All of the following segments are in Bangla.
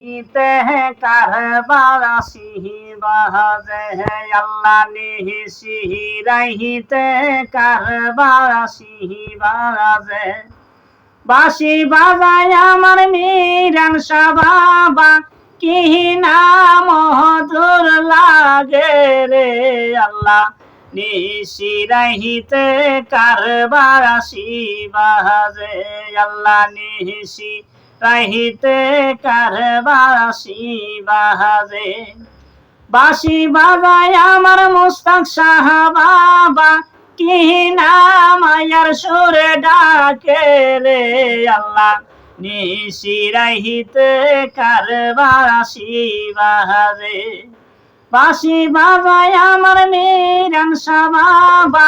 इते हैं कारबारा सिही बाजे है अल्लाह ने सिही रहीते कारबारा सिही बाजे बासी बाजाय আমার মিরান সাবাবা কি নাম মধুর লাগে রে আল্লাহ নিশি রহিতে কারবারা শিবাজে আল্লাহ নিশি রহিতে কারবারা শিবাজে বাঁশি বাজায় আমার মুস্তাক সাহাবা কি নাম আয়ার সুরে ডাকে রে আল্লাহ নিশি রহিতে কারবারা শিবাজে বাঁশি বাজায় আমার মিরান সাবাবা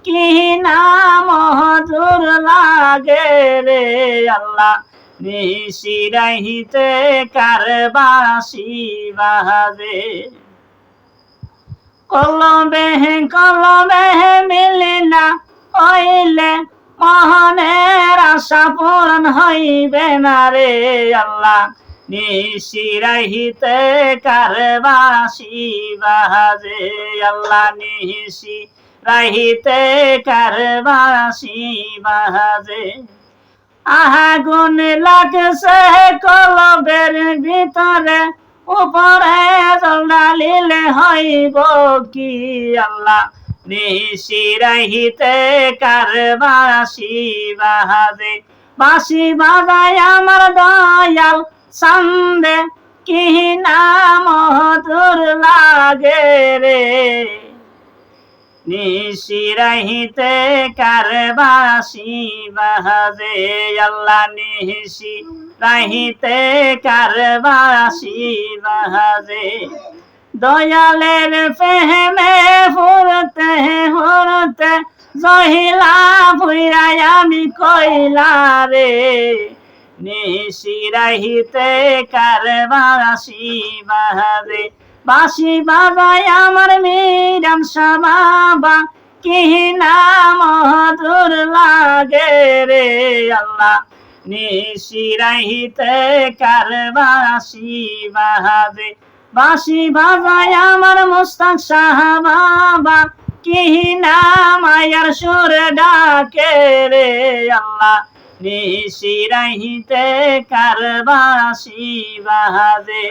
কি নাম মধুর লাগে রে আল্লাহ নিশি রহিতে কারবারা শিবাজে কলবে মিলে না হইলে মহনের আশা পূরণ হইবে না রে আল্লাহ নিশি রহিতে কারবারা শিবাজে আল্লাহ নিশি রহিতে কারবারা শিবাজে আগুন লাগছে কলবের ভিতরে উপরে জল ঢালিলে হইব কি আল্লাহ নিশি রহিতে কারবারা শিবাজে বাঁশি বাজায় আমার দয়াল সান্দে কি নাম মধুর লাগে রে নিশি রহিতে কারবারা শিবাজে আল্লাহ নিশি রহিতে কারবারা শিবাজে দয়ালের প্রেমে ফুরতে ফুরতে জহিলা ফুরাই আমি কইলা রে নিশি রহিতে কারবারা শিবাজে বাঁশি বাজায় আমার মিরান সাবাবা কি নাম মধুর লাগে রে আল্লাহ নিশি রহিতে কারবারা শিবাজে বাঁশি বাজায় আমার মুস্তাক সাহাবা কি নাম আয়ার সুর ডাকে রে আল্লাহ নিশি রহিতে কারবারা শিবাজে।